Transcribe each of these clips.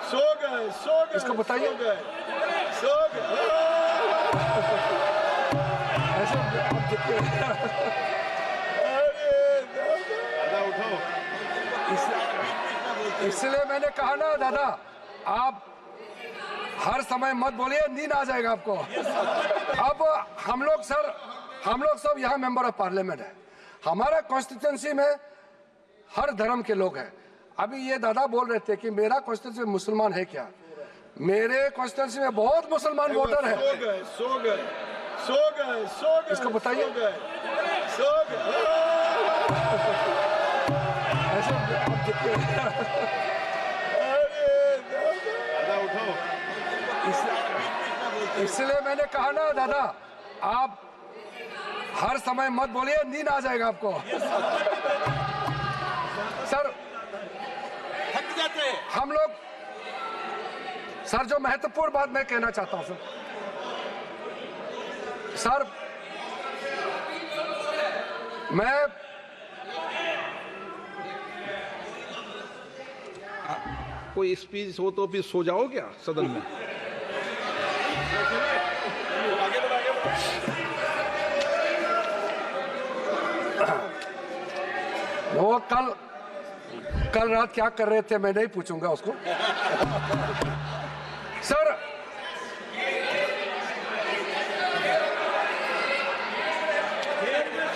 सो गए इसको बताइए। सो गए ऐसे आप देखिए। दादा उठो। इसलिए मैंने कहा ना दादा, आप हर समय मत बोलिए, नींद आ जाएगा आपको। अब हम लोग सब यहाँ मेंबर ऑफ पार्लियामेंट है। हमारा कॉन्स्टिट्यूंसी में हर धर्म के लोग हैं। अभी ये दादा बोल रहे थे कि मेरा कॉन्स्टिट्यूंसी मुसलमान है क्या? मेरे कॉन्स्टिट्यूंसी में बहुत मुसलमान वोटर है। सो गए इसको बताइए। सो गए ऐसे आप देखिए। दादा उठो। इसलिए मैंने कहा ना दादा, आप हर समय मत बोलिए, नींद आ जाएगा आपको। सर थक जाते हैं हम लोग। सर जो महत्वपूर्ण बात मैं कहना चाहता हूं सर, मैं कोई स्पीच हो तो फिर सो जाओ क्या सदन में? वो कल रात क्या कर रहे थे मैं नहीं पूछूंगा उसको। सर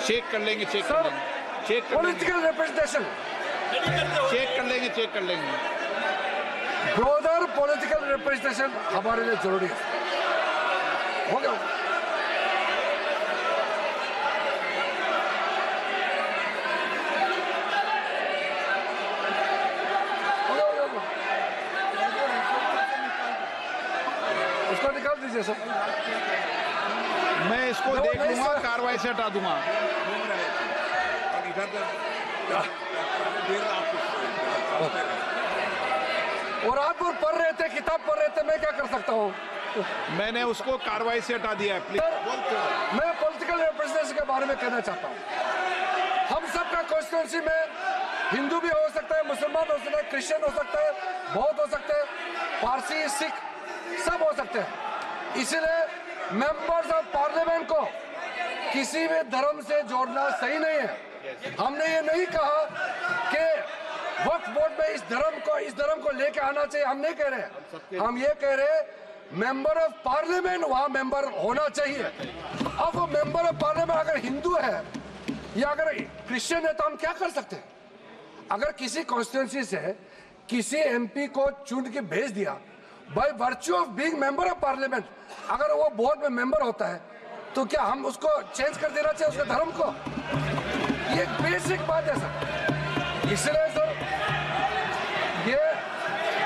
चेक कर लेंगे, पॉलिटिकल रिप्रेजेंटेशन चेक कर लेंगे। ब्रोदर पॉलिटिकल रिप्रेजेंटेशन हमारे लिए जरूरी है। हो गया। उसको निकाल दीजिए सर। मैं इसको देख लूंगा, कार्रवाई से हटा दूंगा। और आप और पढ़ रहे थे, किताब पढ़ रहे थे, मैं क्या कर सकता हूँ? मैंने उसको कार्रवाई से हटा दिया है। प्लीज। मैं पॉलिटिकल रिप्रेजेंटेशन के बारे में कहना चाहता हूँ। हम सबका कॉन्स्टिट्यूंसी में हिंदू भी हो सकता है, मुसलमान हो सकता है, क्रिश्चियन हो सकता है, बौद्ध हो सकते हैं, पारसी, सिख सब हो सकते हैं। इसलिए मेंबर्स ऑफ पार्लियामेंट को किसी भी धर्म से जोड़ना सही नहीं है। हमने ये नहीं कहा कि वक्फ बोर्ड में इस धर्म को लेके आना चाहिए, हम नहीं कह रहे। हम ये कह रहे मेंबर ऑफ पार्लियामेंट वहां मेंबर होना चाहिए। अब वो मेंबर ऑफ पार्लियामेंट अगर हिंदू है या अगर क्रिश्चियन है तो हम क्या कर सकते हैं? अगर किसी कॉन्स्टिट्यूंसी से किसी एमपी को चुन के भेज दिया by virtue of being member of parliament, अगर वो बोर्ड में मेंबर होता है तो क्या हम उसको चेंज कर देना चाहिए उसके धर्म को? ये बेसिक बात है सर। इसलिए सर ये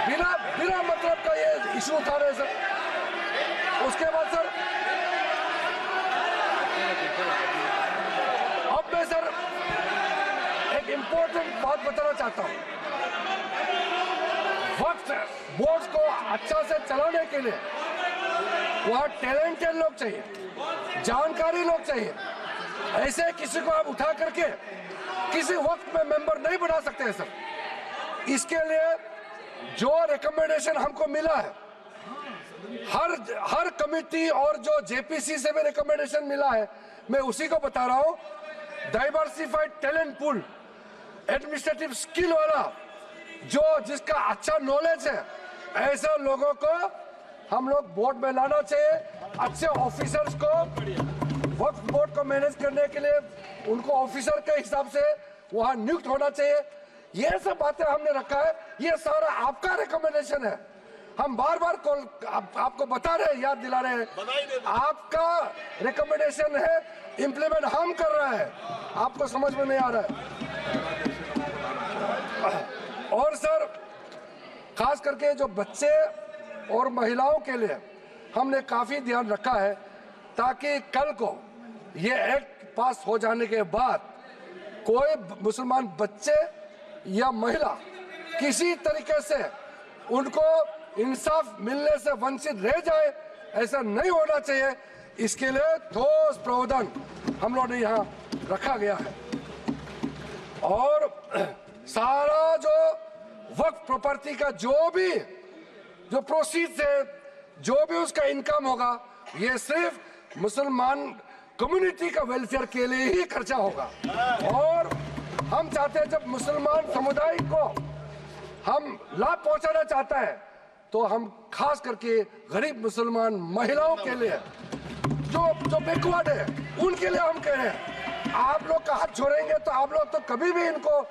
बिना मतलब का ये इशू उठा रहे हैं सर। उसके बाद सर अब मैं सर एक इंपॉर्टेंट बात बताना चाहता हूं। वक्त बोर्ड को अच्छा से चलाने के लिए वहां टैलेंटेड लोग चाहिए, जानकारी लोग चाहिए। ऐसे किसी को आप उठा करके किसी वक्त में मेंबर नहीं बना सकते हैं सर। इसके लिए जो रिकमेंडेशन हमको मिला है, हर कमिटी और जो जेपीसी से भी रिकमेंडेशन मिला है, मैं उसी को बता रहा हूं। Diversified talent pool, administrative skill वाला, जो जिसका अच्छा नॉलेज है, ऐसे लोगों को हम लोग बोर्ड में लाना चाहिए। अच्छे ऑफिसर्स को वक्फ बोर्ड को मैनेज करने के लिए उनको ऑफिसर के हिसाब से वहां नियुक्त होना चाहिए। ये सब बातें हमने रखा है। ये सारा आपका रिकमेंडेशन है। हम बार बार आपको बता रहे हैं, याद दिला रहे हैं, आपका रिकमेंडेशन है, इंप्लीमेंट हम कर रहे हैं। आपको समझ में नहीं आ रहा है। और सर खास करके जो बच्चे और महिलाओं के लिए हमने काफी ध्यान रखा है, ताकि कल को ये एक्ट पास हो जाने के बाद कोई मुसलमान बच्चे या महिला किसी तरीके से उनको इंसाफ मिलने से वंचित रह जाए, ऐसा नहीं होना चाहिए। इसके लिए ठोस प्रावधान हम लोगों ने यहाँ रखा गया है। और सारा जो वक्फ प्रॉपर्टी का जो भी जो प्रोसीड से जो भी उसका इनकम होगा ये सिर्फ मुसलमान कम्युनिटी का वेलफेयर के लिए ही खर्चा होगा। और हम चाहते हैं जब मुसलमान समुदाय को हम लाभ पहुंचाना चाहता है तो हम खास करके गरीब मुसलमान महिलाओं के लिए जो बैकवर्ड है उनके लिए हम कह रहे हैं आप लोग का हाथ छोड़ेंगे तो आप लोग तो कभी भी इनको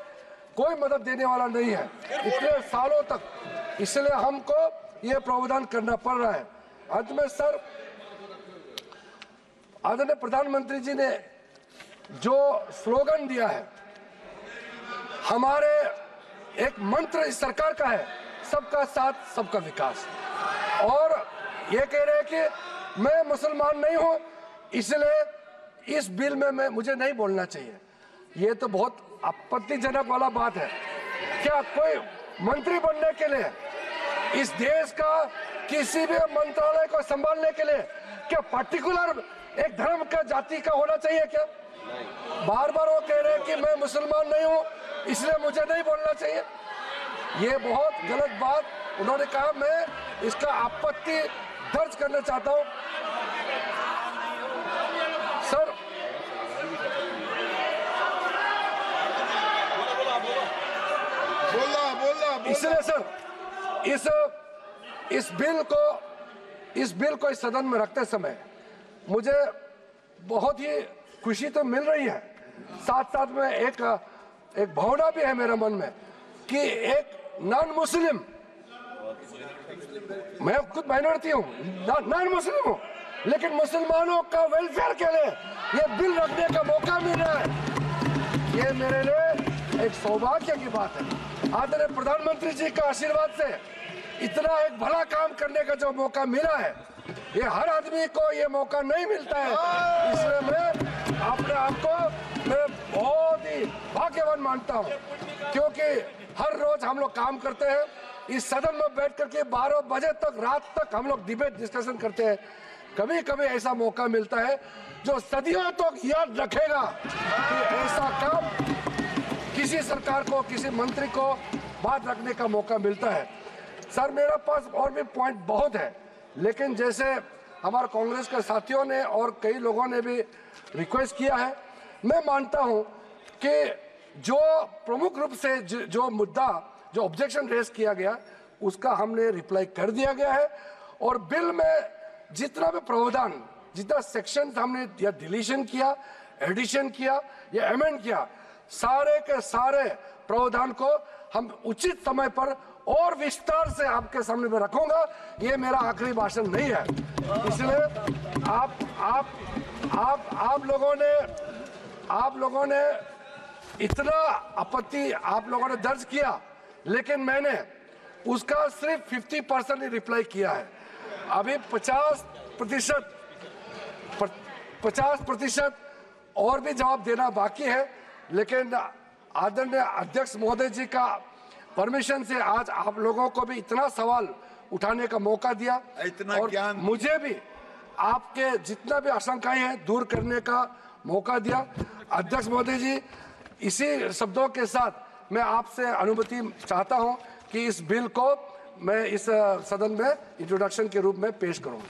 कोई मदद देने वाला नहीं है इतने सालों तक, इसलिए हमको ये प्रावधान करना पड़ रहा है। अंत में सर, आदरणीय प्रधानमंत्री जी ने जो स्लोगन दिया है, हमारे एक मंत्र इस सरकार का है, सबका साथ सबका विकास। और ये कह रहे हैं कि मैं मुसलमान नहीं हूं इसलिए इस बिल में मुझे नहीं बोलना चाहिए। ये तो बहुत आपत्तिजनक वाला बात है। क्या कोई मंत्री बनने के लिए इस देश का किसी भी मंत्रालय को संभालने के लिए क्या पर्टिकुलर एक धर्म का जाति का होना चाहिए क्या? बार बार वो कह रहे हैं कि मैं मुसलमान नहीं हूं इसलिए मुझे नहीं बोलना चाहिए। ये बहुत गलत बात उन्होंने कहा, मैं इसका आपत्ति दर्ज करना चाहता हूं। सर, बोला इसलिए सर इस बिल को इस सदन में रखते समय मुझे बहुत ही खुशी तो मिल रही है, साथ साथ में एक भावना भी है मेरे मन में कि एक नॉन मुस्लिम, मैं खुद माइनॉरिटी हूँ, नॉन मुस्लिम हूँ, लेकिन मुसलमानों का वेलफेयर के लिए ये बिल रखने का मौका मिल रहा है। ये मेरे लिए एक सौभाग्य की बात है। आदरणीय प्रधानमंत्री जी का आशीर्वाद से इतना एक भला काम करने का जो मौका मिला है, ये हर आदमी को ये मौका नहीं मिलता है। इसलिए मैं अपने आप को मैं बहुत ही भाग्यवान मानता हूँ, क्योंकि हर रोज हम लोग काम करते हैं, इस सदन में बैठ करके 12 बजे तक रात तक हम लोग डिबेट डिस्कशन करते हैं। कभी कभी ऐसा मौका मिलता है जो सदियों तक याद रखेगा कि ऐसा काम किसी सरकार को, किसी मंत्री को बात रखने का मौका मिलता है। सर, मेरे पास और भी पॉइंट बहुत है, लेकिन जैसे हमारे कांग्रेस के साथियों ने और कई लोगों ने भी रिक्वेस्ट किया है, मैं मानता हूं कि जो प्रमुख रूप से जो मुद्दा, जो ऑब्जेक्शन रेज किया गया, उसका हमने रिप्लाई कर दिया गया है। और बिल में जितना भी प्रावधान, जितना सेक्शन हमने या डिलीशन किया, एडिशन किया या अमेंड किया, सारे के सारे प्रावधान को हम उचित समय पर और विस्तार से आपके सामने में रखूंगा। ये मेरा आखिरी भाषण नहीं है, इसलिए आप लोगों ने इतना आपत्ति आप लोगों ने दर्ज किया, लेकिन मैंने उसका सिर्फ 50% ही रिप्लाई किया है। अभी 50% और भी जवाब देना बाकी है, लेकिन आदरणीय अध्यक्ष महोदय जी का परमिशन से आज आप लोगों को भी इतना सवाल उठाने का मौका दिया, इतना और ज्ञान मुझे भी आपके जितना भी आशंकाएं हैं दूर करने का मौका दिया। अध्यक्ष महोदय जी, इसी शब्दों के साथ मैं आपसे अनुमति चाहता हूं कि इस बिल को मैं इस सदन में इंट्रोडक्शन के रूप में पेश करूं।